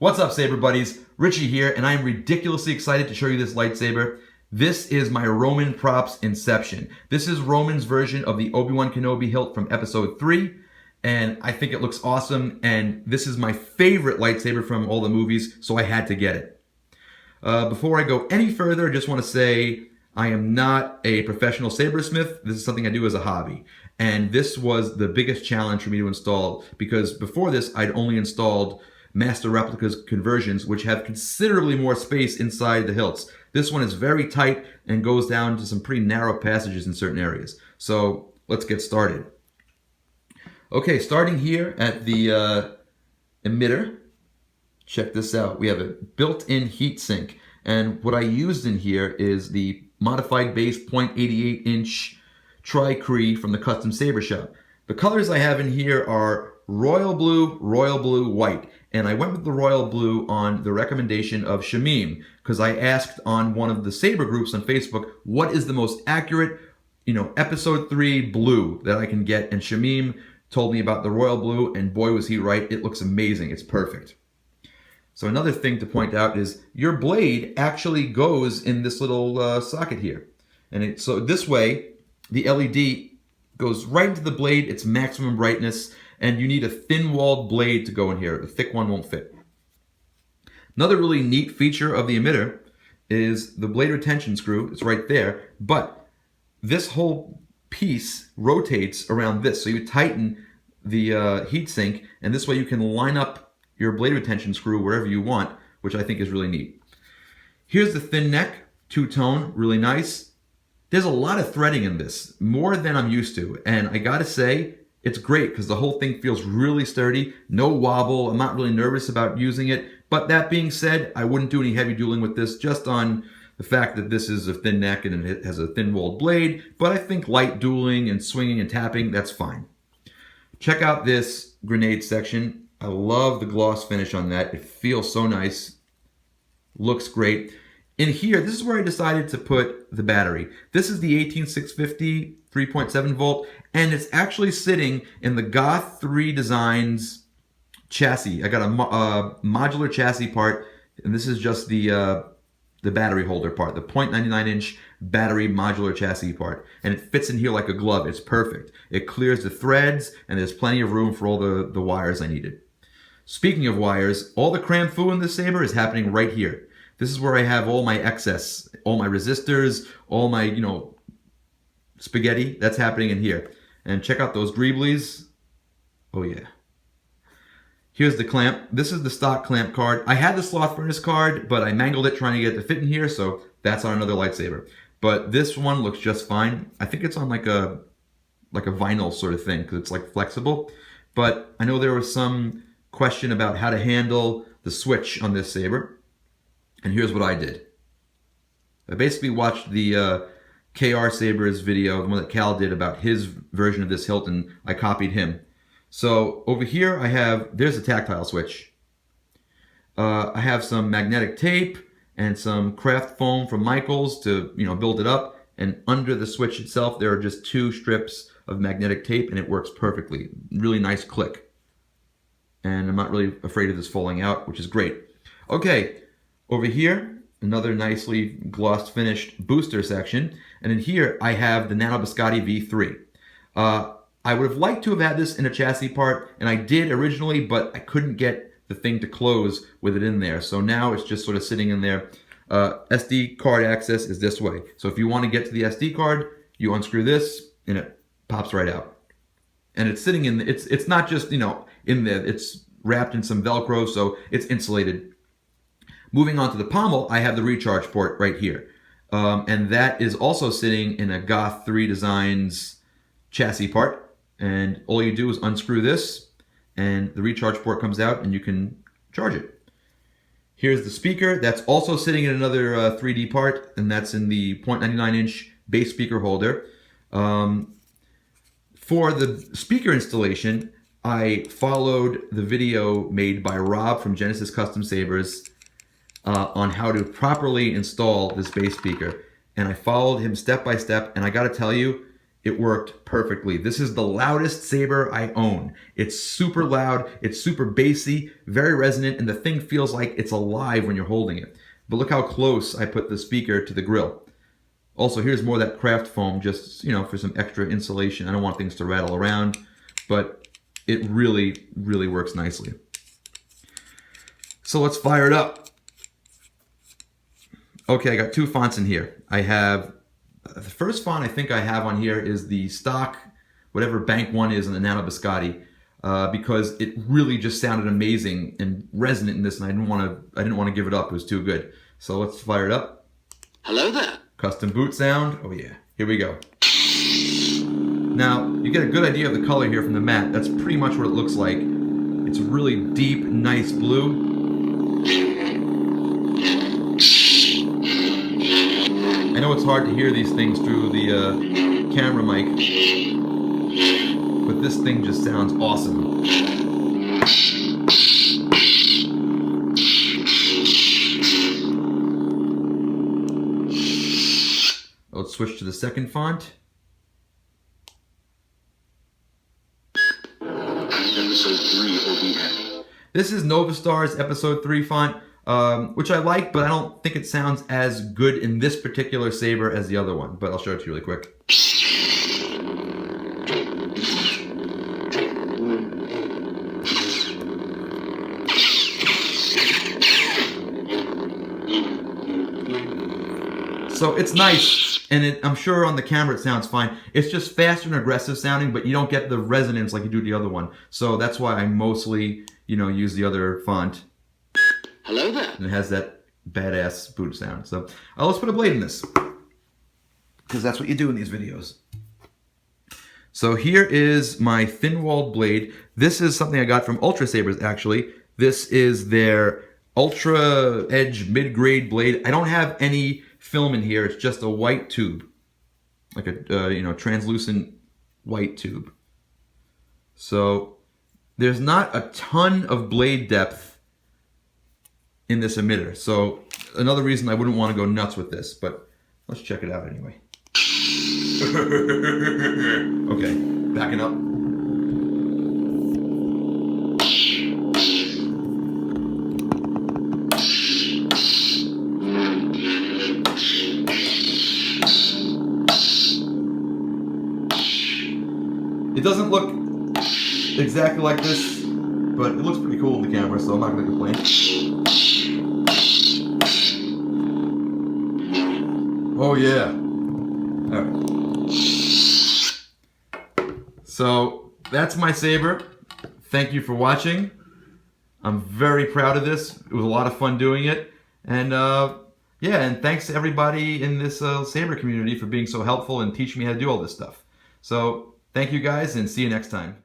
What's up, Saber Buddies? Richie here, and I am ridiculously excited to show you this lightsaber. This is my Roman props Inception. This is Roman's version of the Obi-Wan Kenobi hilt from Episode 3, and I think it looks awesome, and this is my favorite lightsaber from all the movies, so I had to get it. Before I go any further, I just want to say I am not a professional sabersmith. This is something I do as a hobby. And this was the biggest challenge for me to install, because before this, I'd only installed Master Replicas conversions, which have considerably more space inside the hilts. This one is very tight and goes down to some pretty narrow passages in certain areas. So let's get started. Okay, starting here at the emitter, check this out. We have a built-in heat sink. And what I used in here is the modified base 0.88 inch Tri-Cree from the Custom Saber Shop. The colors I have in here are royal blue, white. And I went with the royal blue on the recommendation of Shamim, because I asked on one of the Saber groups on Facebook, what is the most accurate, Episode 3 blue that I can get? And Shamim told me about the royal blue, and boy was he right. It looks amazing. It's perfect. So another thing to point out is your blade actually goes in this little socket here. And so this way, the LED goes right into the blade, its maximum brightness, and you need a thin-walled blade to go in here. A thick one won't fit. Another really neat feature of the emitter is the blade retention screw. It's right there, but this whole piece rotates around this. So you tighten the heatsink, and this way you can line up your blade retention screw wherever you want, which I think is really neat. Here's the thin neck, two-tone, really nice. There's a lot of threading in this, more than I'm used to, and I gotta say, it's great because the whole thing feels really sturdy, no wobble. I'm not really nervous about using it, but that being said, I wouldn't do any heavy dueling with this just on the fact that this is a thin neck and it has a thin-walled blade, but I think light dueling and swinging and tapping, that's fine. Check out this grenade section. I love the gloss finish on that. It feels so nice. Looks great. In here, this is where I decided to put the battery. This is the 18650 3.7 volt, and it's actually sitting in the Goth 3 Designs chassis. I got a modular chassis part, and this is just the battery holder part, the 0.99 inch battery modular chassis part. And it fits in here like a glove. It's perfect. It clears the threads, and there's plenty of room for all the wires I needed. Speaking of wires, all the cram fu in this saber is happening right here. This is where I have all my excess, all my resistors, all my, spaghetti. That's happening in here. And check out those greeblies. Oh yeah. Here's the clamp. This is the stock clamp card. I had the sloth furnace card, but I mangled it trying to get it to fit in here, so that's on another lightsaber. But this one looks just fine. I think it's on like a vinyl sort of thing, because it's like flexible. But I know there was some question about how to handle the switch on this saber. And here's what I did. I basically watched the KR Saber's video, the one that Cal did about his version of this hilt, and I copied him. So over here there's a tactile switch. I have some magnetic tape and some craft foam from Michaels to build it up. And under the switch itself, there are just 2 strips of magnetic tape, and it works perfectly. Really nice click. And I'm not really afraid of this falling out, which is great. Okay. Over here, another nicely glossed finished booster section. And in here, I have the Nano Biscotti V3. I would have liked to have had this in a chassis part, and I did originally, but I couldn't get the thing to close with it in there. So now it's just sort of sitting in there. SD card access is this way. So if you want to get to the SD card, you unscrew this, and it pops right out. And it's sitting in, it's not just, in there. It's wrapped in some Velcro, so it's insulated. Moving on to the pommel, I have the recharge port right here. And that is also sitting in a Goth 3 Designs chassis part. And all you do is unscrew this, and the recharge port comes out, and you can charge it. Here's the speaker. That's also sitting in another 3D part, and that's in the 0.99 inch bass speaker holder. For the speaker installation, I followed the video made by Rob from Genesis Custom Sabers on how to properly install this bass speaker. And I followed him step by step, and I gotta tell you, it worked perfectly. This is the loudest saber I own. It's super loud, it's super bassy, very resonant, and the thing feels like it's alive when you're holding it. But look how close I put the speaker to the grill. Also, here's more of that craft foam, just, for some extra insulation. I don't want things to rattle around, but it really, really works nicely. So let's fire it up. Okay, I got two fonts in here. I have, the first font I think I have on here is the stock, whatever Bank 1 is in the Nano Biscotti, because it really just sounded amazing and resonant in this, and I didn't want to give it up. It was too good. So let's fire it up. Hello there. Custom boot sound. Oh yeah, here we go. Now, you get a good idea of the color here from the mat. That's pretty much what it looks like. It's a really deep, nice blue. I know it's hard to hear these things through the camera mic, but this thing just sounds awesome. Let's switch to the second font. Episode 3 OBN. This is Novastar's Episode 3 font, which I like, but I don't think it sounds as good in this particular saber as the other one. But I'll show it to you really quick. So it's nice, and I'm sure on the camera it sounds fine. It's just faster and aggressive sounding, but you don't get the resonance like you do the other one. So that's why I mostly, use the other font. Hello there. And it has that badass boot sound. So let's put a blade in this, because that's what you do in these videos. So here is my thin-walled blade. This is something I got from Ultra Sabers, actually. This is their Ultra Edge mid-grade blade. I don't have any film in here. It's just a white tube, like a translucent white tube. So there's not a ton of blade depth in this emitter. So another reason I wouldn't want to go nuts with this, but let's check it out anyway. Okay, backing up. It doesn't look exactly like this, but it looks pretty cool in the camera, so I'm not going to complain. Oh yeah. All right. So that's my saber. Thank you for watching. I'm very proud of this. It was a lot of fun doing it. And yeah, and thanks to everybody in this saber community for being so helpful and teaching me how to do all this stuff. So thank you guys, and see you next time.